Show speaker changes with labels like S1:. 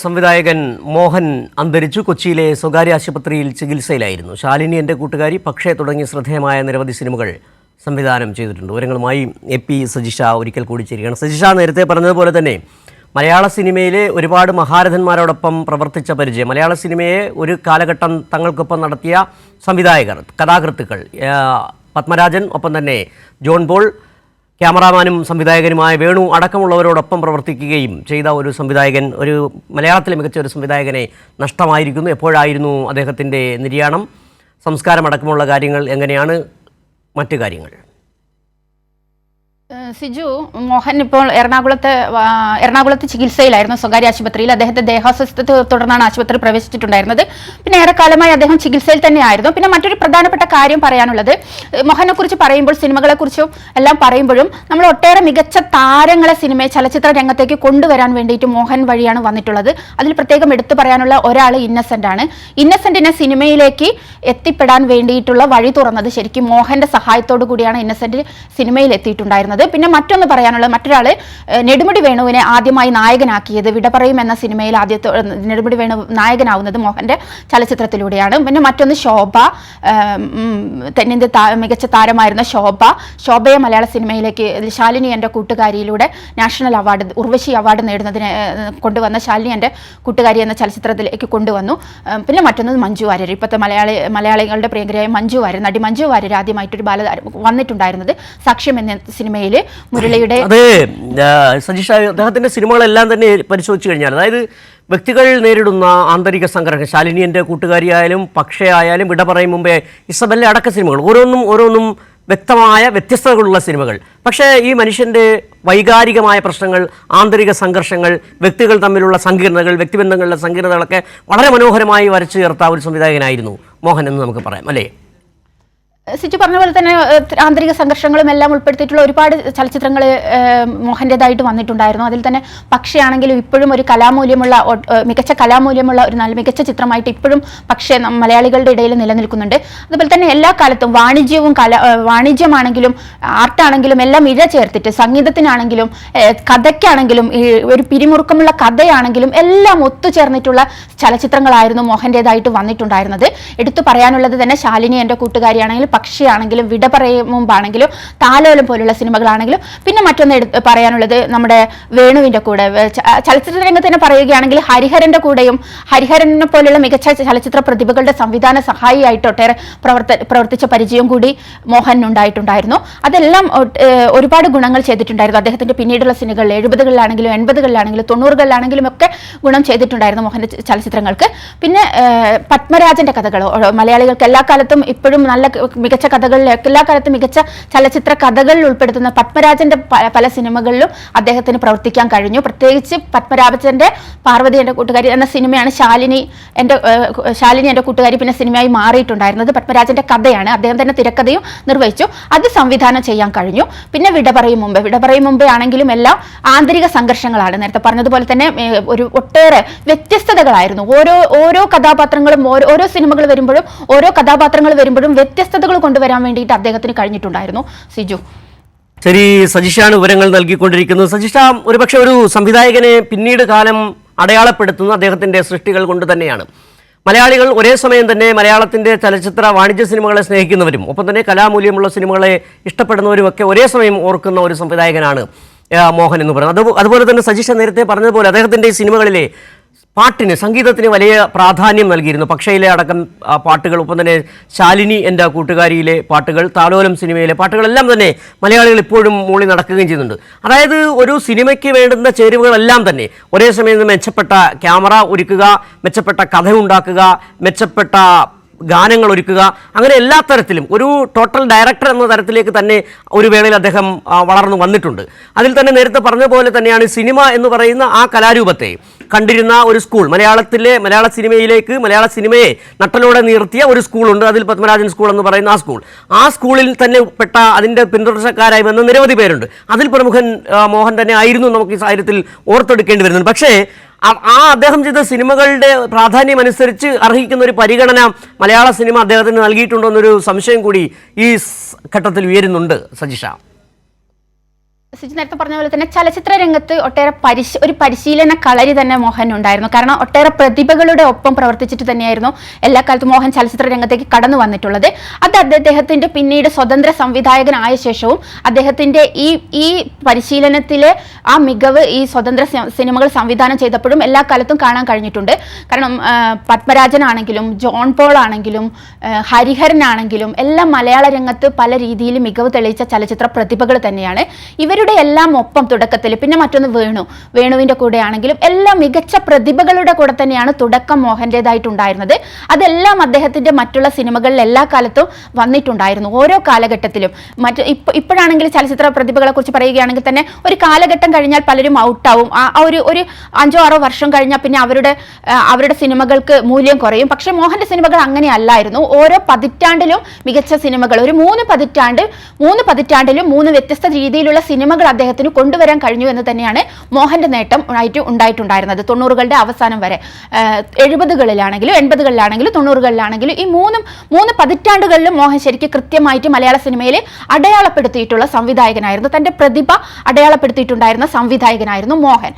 S1: സംവിധായകൻ മോഹൻ അന്തരിച്ചു. കൊച്ചിയിലെ സ്വകാര്യ ആശുപത്രിയിൽ ചികിത്സയിലായിരുന്നു. ശാലിനി എൻ്റെ കൂട്ടുകാരി, പക്ഷേ തുടങ്ങിയ ശ്രദ്ധേയമായ നിരവധി സിനിമകൾ സംവിധാനം ചെയ്തിട്ടുണ്ട്. വിവരങ്ങളുമായി AP സജിഷ ഒരിക്കൽ കൂടി ചേരുകയാണ്. സജിഷ, നേരത്തെ പറഞ്ഞതുപോലെ തന്നെ മലയാള സിനിമയിലെ ഒരുപാട് മഹാരഥന്മാരോടൊപ്പം പ്രവർത്തിച്ച പരിചയം, മലയാള സിനിമയെ ഒരു കാലഘട്ടം തങ്ങൾക്കൊപ്പം നടത്തിയ സംവിധായകർ, കഥാകൃത്തുക്കൾ, പത്മരാജൻ, ഒപ്പം തന്നെ ജോൺ പോൾ, ക്യാമറാമാനും സംവിധായകനുമായ വേണു അടക്കമുള്ളവരോടൊപ്പം പ്രവർത്തിക്കുകയും ചെയ്ത ഒരു സംവിധായകൻ, ഒരു മലയാളത്തിലെ മികച്ച ഒരു സംവിധായകനെ നഷ്ടമായിരിക്കുന്നു. എപ്പോഴായിരുന്നു അദ്ദേഹത്തിൻ്റെ നിര്യാണം? സംസ്കാരമടക്കമുള്ള കാര്യങ്ങൾ എങ്ങനെയാണ്? മറ്റു കാര്യങ്ങൾ?
S2: സിജു, മോഹൻ ഇപ്പോൾ എറണാകുളത്ത് ചികിത്സയിലായിരുന്നു, സ്വകാര്യ ആശുപത്രിയിൽ. അദ്ദേഹത്തെ ദേഹാസ്വസ്ഥത്തെ തുടർന്നാണ് ആശുപത്രി പ്രവേശിച്ചിട്ടുണ്ടായിരുന്നത്. പിന്നെ ഏറെക്കാലമായി അദ്ദേഹം ചികിത്സയിൽ തന്നെയായിരുന്നു. പിന്നെ മറ്റൊരു പ്രധാനപ്പെട്ട കാര്യം പറയാനുള്ളത്, മോഹനെ കുറിച്ച് പറയുമ്പോൾ, സിനിമകളെക്കുറിച്ചും എല്ലാം പറയുമ്പോഴും നമ്മൾ ഒട്ടേറെ മികച്ച താരങ്ങളെ ചലച്ചിത്ര രംഗത്തേക്ക് കൊണ്ടുവരാൻ വേണ്ടിയിട്ട് മോഹൻ വഴിയാണ് വന്നിട്ടുള്ളത്. അതിൽ പ്രത്യേകം എടുത്തു പറയാനുള്ള ഒരാൾ ഇന്നസെന്റ് ആണ്. ഇന്നസെന്റിനെ സിനിമയിലേക്ക് എത്തിപ്പെടാൻ വേണ്ടിയിട്ടുള്ള വഴി തുറന്നത് ശരിക്കും മോഹന്റെ സഹായത്തോടു കൂടിയാണ് ഇന്നസെന്റ് സിനിമയിൽ എത്തിയിട്ടുണ്ടായിരുന്നത്. പിന്നെ മറ്റൊന്ന് പറയാനുള്ളത്, മറ്റൊരാൾ നെടുമുടി വേണുവിനെ ആദ്യമായി നായകനാക്കിയത് വിട പറയും എന്ന സിനിമയിൽ നെടുമുടി വേണു നായകനാവുന്നത് മോഹന്റെ ചലച്ചിത്രത്തിലൂടെയാണ്. പിന്നെ മറ്റൊന്ന് ശോഭ, തെന്നിന്ത്യ മികച്ച താരമായിരുന്ന ശോഭയെ മലയാള സിനിമയിലേക്ക് ശാലിനി എൻ്റെ കൂട്ടുകാരിയിലൂടെ നാഷണൽ അവാർഡ്, ഉർവശി അവാർഡ് നേടുന്നതിന് കൊണ്ടുവന്ന ശാലിനി എൻ്റെ കൂട്ടുകാരി എന്ന ചലച്ചിത്രത്തിലേക്ക് കൊണ്ടുവന്നു. പിന്നെ മറ്റൊന്ന് മഞ്ജു വാര്യർ, ഇപ്പോഴത്തെ മലയാളികളുടെ പ്രിയങ്കരായ മഞ്ജു വാര്യർ, നടി മഞ്ജു വാര്യർ ആദ്യമായിട്ടൊരു ബാലതാരം വന്നിട്ടുണ്ടായിരുന്നത് സാക്ഷ്യം എന്ന സിനിമയിൽ മുരളിയുടെ.
S1: അതെ സജിഷ, അദ്ദേഹത്തിന്റെ സിനിമകളെല്ലാം തന്നെ പരിശോധിച്ചു കഴിഞ്ഞാൽ, അതായത് വ്യക്തികൾ നേരിടുന്ന ആന്തരിക സംഘർഷം, ശാലിനി എൻ്റെ കൂട്ടുകാരിയായാലും പക്ഷേ ആയാലും വിട പറയും മുമ്പേ ഇസബെല്ല അടക്ക സിനിമകൾ, ഓരോന്നും വ്യക്തമായ വ്യത്യസ്തതകളുള്ള സിനിമകൾ. പക്ഷേ ഈ മനുഷ്യൻ്റെ വൈകാരികമായ പ്രശ്നങ്ങൾ, ആന്തരിക സംഘർഷങ്ങൾ, വ്യക്തികൾ തമ്മിലുള്ള സങ്കീർണതകൾ, വ്യക്തിബന്ധങ്ങളിലെ സങ്കീർണതകളൊക്കെ വളരെ മനോഹരമായി വരച്ചു ചേർത്ത ഒരു സംവിധായകനായിരുന്നു മോഹൻ എന്ന് നമുക്ക് പറയാം, അല്ലേ?
S2: സിജു പറഞ്ഞ പോലെ തന്നെ ആന്തരിക സംഘർഷങ്ങളും എല്ലാം ഉൾപ്പെടുത്തിയിട്ടുള്ള ഒരുപാട് ചലച്ചിത്രങ്ങൾ മോഹൻ്റെതായിട്ട് വന്നിട്ടുണ്ടായിരുന്നു. അതിൽ തന്നെ പക്ഷിയാണെങ്കിലും ഇപ്പോഴും ഒരു മികച്ച കലാമൂല്യമുള്ള ഒരു നല്ല മികച്ച ചിത്രമായിട്ട് ഇപ്പോഴും പക്ഷേ മലയാളികളുടെ ഇടയിൽ നിലനിൽക്കുന്നുണ്ട്. അതുപോലെ തന്നെ എല്ലാ കാലത്തും വാണിജ്യമാണെങ്കിലും ആർട്ടാണെങ്കിലും എല്ലാം ഇഴ ചേർത്തിട്ട്, സംഗീതത്തിനാണെങ്കിലും കഥയ്ക്കാണെങ്കിലും ഒരു പിരിമുറുക്കമുള്ള കഥയാണെങ്കിലും എല്ലാം ഒത്തുചേർന്നിട്ടുള്ള ചലച്ചിത്രങ്ങളായിരുന്നു മോഹൻ്റെതായിട്ട് വന്നിട്ടുണ്ടായിരുന്നത്. എടുത്തു പറയാനുള്ളത് തന്നെ ശാലിനി എൻ്റെ കൂട്ടുകാരിയാണെങ്കിലും, പക്ഷിയാണെങ്കിലും, വിട പറയും മുമ്പാണെങ്കിലും, താലോലം പോലുള്ള സിനിമകളാണെങ്കിലും. പിന്നെ മറ്റൊന്ന് പറയാനുള്ളത് നമ്മുടെ വേണുവിൻ്റെ കൂടെ ചലച്ചിത്ര രംഗത്ത് തന്നെ പറയുകയാണെങ്കിൽ ഹരിഹരൻ്റെ കൂടെയും, ഹരിഹരനെ പോലുള്ള മികച്ച ചലച്ചിത്ര പ്രതിഭകളുടെ സംവിധാന സഹായിയായിട്ട് ഒട്ടേറെ പ്രവർത്തിച്ച പരിചയം കൂടി മോഹനുണ്ടായിട്ടുണ്ടായിരുന്നു. അതെല്ലാം ഒരുപാട് ഗുണങ്ങൾ ചെയ്തിട്ടുണ്ടായിരുന്നു അദ്ദേഹത്തിൻ്റെ പിന്നീടുള്ള സിനിമകളിൽ. 70കളിലാണെങ്കിലും 80കളിലാണെങ്കിലും 90കളിലാണെങ്കിലും ഒക്കെ ഗുണം ചെയ്തിട്ടുണ്ടായിരുന്നു മോഹൻ്റെ ചലച്ചിത്രങ്ങൾക്ക്. പിന്നെ പത്മരാജൻ്റെ കഥകൾ മലയാളികൾക്ക് എല്ലാ കാലത്തും ഇപ്പോഴും നല്ല മികച്ച കഥകളിൽ, എല്ലാ കാലത്തും മികച്ച ചലച്ചിത്ര കഥകളിൽ ഉൾപ്പെടുത്തുന്ന പത്മരാജന്റെ പല സിനിമകളിലും അദ്ദേഹത്തിന് പ്രവർത്തിക്കാൻ കഴിഞ്ഞു. പ്രത്യേകിച്ച് പത്മരാജന്റെ പാർവതി എൻ്റെ കൂട്ടുകാരി എന്ന സിനിമയാണ് ശാലിനി എൻ്റെ കൂട്ടുകാരി പിന്നെ സിനിമയായി മാറിയിട്ടുണ്ടായിരുന്നത്. പത്മരാജന്റെ കഥയാണ്, അദ്ദേഹം തന്നെ തിരക്കഥയും നിർവഹിച്ചു. അത് സംവിധാനം ചെയ്യാൻ കഴിഞ്ഞു. പിന്നെ വിട പറയും മുമ്പേ ആണെങ്കിലും എല്ലാം ആന്തരിക സംഘർഷങ്ങളാണ്. നേരത്തെ പറഞ്ഞതുപോലെ തന്നെ ഒരു ഒട്ടേറെ വ്യത്യസ്തതകളായിരുന്നു. ഓരോ കഥാപാത്രങ്ങളും ഓരോ സിനിമകൾ വരുമ്പോഴും ഓരോ കഥാപാത്രങ്ങൾ വരുമ്പോഴും വ്യത്യസ്തതകൾ കൊണ്ടുവരാൻ വേണ്ടിയിട്ട് അദ്ദേഹത്തിന് കഴിഞ്ഞിട്ടുണ്ടായിരുന്നു. സിജു,
S1: ശരി, സജിഷാണ് വിവരങ്ങൾ നൽകിക്കൊണ്ടിരിക്കുന്നത്. സജിഷ, ഒരുപക്ഷെ ഒരു സംവിധായകനെ പിന്നീട് കാലം അടയാളപ്പെടുത്തുന്ന അദ്ദേഹത്തിൻ്റെ സൃഷ്ടികൾ കൊണ്ട് തന്നെയാണ്. മലയാളികൾ ഒരേ സമയം തന്നെ മലയാളത്തിൻ്റെ ചലച്ചിത്ര വാണിജ്യ സിനിമകളെ സ്നേഹിക്കുന്നവരും ഒപ്പം തന്നെ കലാമൂല്യമുള്ള സിനിമകളെ ഇഷ്ടപ്പെടുന്നവരും ഒക്കെ ഒരേ സമയം ഓർക്കുന്ന ഒരു സംവിധായകനാണ് മോഹൻ എന്ന് പറയുന്നത്. അതുപോലെ തന്നെ സജിഷ നേരത്തെ പറഞ്ഞതുപോലെ അദ്ദേഹത്തിൻ്റെ സിനിമകളിലെ പാട്ടിന്, സംഗീതത്തിന് വലിയ പ്രാധാന്യം നൽകിയിരുന്നു. പക്ഷയിലെ അടക്കം പാട്ടുകൾ, ഒപ്പം തന്നെ ശാലിനി എൻ്റെ കൂട്ടുകാരിയിലെ പാട്ടുകൾ, താലോലം സിനിമയിലെ പാട്ടുകളെല്ലാം തന്നെ മലയാളികൾ ഇപ്പോഴും മൂളി നടക്കുകയും ചെയ്യുന്നുണ്ട്. അതായത് ഒരു സിനിമയ്ക്ക് വേണ്ടുന്ന ചേരുവകളെല്ലാം തന്നെ ഒരേ സമയം മെച്ചപ്പെട്ട ക്യാമറ ഒരുക്കുക, മെച്ചപ്പെട്ട കഥ ഉണ്ടാക്കുക, മെച്ചപ്പെട്ട ഗാനങ്ങൾ ഒരുക്കുക, അങ്ങനെ എല്ലാ തരത്തിലും ഒരു ടോട്ടൽ ഡയറക്ടർ എന്ന തരത്തിലേക്ക് തന്നെ ഒരു വേളയിൽ അദ്ദേഹം വളർന്നു വന്നിട്ടുണ്ട്. അതിൽ തന്നെ നേരത്തെ പറഞ്ഞ പോലെ തന്നെയാണ് സിനിമ എന്ന് പറയുന്ന ആ കലാരൂപത്തെ കണ്ടിരുന്ന ഒരു സ്കൂൾ, മലയാള സിനിമയെ നട്ടലോടെ നിർത്തിയ ഒരു സ്കൂളുണ്ട്. അതിൽ പത്മരാജൻ സ്കൂൾ എന്ന് പറയുന്ന ആ സ്കൂളിൽ തന്നെ പെട്ട അതിൻ്റെ പിന്തുടർച്ചക്കാരായി വന്ന നിരവധി പേരുണ്ട്. അതിൽ പ്രമുഖൻ മോഹൻ തന്നെ ആയിരുന്നു നമുക്ക് ഈ സാഹചര്യത്തിൽ ഓർത്തെടുക്കേണ്ടി വരുന്നുണ്ട്. പക്ഷേ അദ്ദേഹം ചെയ്ത സിനിമകളുടെ പ്രാധാന്യം അനുസരിച്ച് അർഹിക്കുന്ന ഒരു പരിഗണന മലയാള സിനിമ അദ്ദേഹത്തിന് നൽകിയിട്ടുണ്ടോ എന്നൊരു സംശയം കൂടി ഈ ഘട്ടത്തിൽ ഉയരുന്നുണ്ട്. സജിഷ,
S2: സിജി നേരത്തെ പറഞ്ഞ പോലെ തന്നെ ചലച്ചിത്ര രംഗത്ത് ഒട്ടേറെ ഒരു പരിശീലന കളരി തന്നെ മോഹൻ ഉണ്ടായിരുന്നു. കാരണം ഒട്ടേറെ പ്രതിഭകളുടെ ഒപ്പം പ്രവർത്തിച്ചിട്ട് തന്നെയായിരുന്നു എല്ലാ കാലത്തും മോഹൻ ചലച്ചിത്ര രംഗത്തേക്ക് കടന്നു വന്നിട്ടുള്ളത്. അത് അദ്ദേഹത്തിന്റെ പിന്നീട് സ്വതന്ത്ര സംവിധായകനായ ശേഷവും അദ്ദേഹത്തിന്റെ ഈ പരിശീലനത്തിലെ ആ മികവ് ഈ സ്വതന്ത്ര സിനിമകൾ സംവിധാനം ചെയ്തപ്പോഴും എല്ലാ കാലത്തും കാണാൻ കഴിഞ്ഞിട്ടുണ്ട്. കാരണം പത്മരാജനാണെങ്കിലും ജോൺ പോൾ ആണെങ്കിലും ഹരിഹരനാണെങ്കിലും എല്ലാം മലയാള രംഗത്ത് പല രീതിയിൽ മികവ് തെളിയിച്ച ചലച്ചിത്ര പ്രതിഭകൾ തന്നെയാണ്. ഇവരുടെ എല്ലാം ഒപ്പം തുടക്കത്തിൽ, പിന്നെ മറ്റൊന്ന് വേണുവിന്റെ കൂടെ ആണെങ്കിലും എല്ലാം മികച്ച പ്രതിഭകളുടെ കൂടെ തന്നെയാണ് തുടക്കം മോഹന്റേതായിട്ടുണ്ടായിരുന്നത്. അതെല്ലാം അദ്ദേഹത്തിന്റെ മറ്റുള്ള സിനിമകളിൽ എല്ലാ കാലത്തും വന്നിട്ടുണ്ടായിരുന്നു, ഓരോ കാലഘട്ടത്തിലും. ഇപ്പോഴാണെങ്കിൽ ചലച്ചിത്ര പ്രതിഭകളെ കുറിച്ച് പറയുകയാണെങ്കിൽ തന്നെ ഒരു കാലഘട്ടം കഴിഞ്ഞാൽ പലരും ഔട്ടാവും. ഒരു 5-6 വർഷം കഴിഞ്ഞാൽ പിന്നെ അവരുടെ സിനിമകൾക്ക് മൂല്യം കുറയും. പക്ഷെ മോഹന്റെ സിനിമകൾ അങ്ങനെ അല്ലായിരുന്നു. ഓരോ പതിറ്റാണ്ടിലും മികച്ച സിനിമകൾ, ഒരു 3 പതിറ്റാണ്ടിലും 3 വ്യത്യസ്ത രീതിയിലുള്ള സിനിമകൾ അദ്ദേഹത്തിന് കൊണ്ടുവരാൻ കഴിഞ്ഞു എന്ന് തന്നെയാണ് മോഹന്റെ നേട്ടം ഉണ്ടായിട്ടുണ്ടായിരുന്നത്. 90കളുടെ അവസാനം വരെ, 70കളിലാണെങ്കിലും 80കളിലാണെങ്കിലും 90കളിലാണെങ്കിലും ഈ 3 പതിറ്റാണ്ടുകളിലും മോഹൻ ശരിക്കും കൃത്യമായിട്ട് മലയാള സിനിമയിൽ അടയാളപ്പെടുത്തിയിട്ടുള്ള സംവിധായകനായിരുന്നു. തന്റെ പ്രതിഭ അടയാളപ്പെടുത്തിയിട്ടുണ്ടായിരുന്ന സംവിധായകനായിരുന്നു മോഹൻ.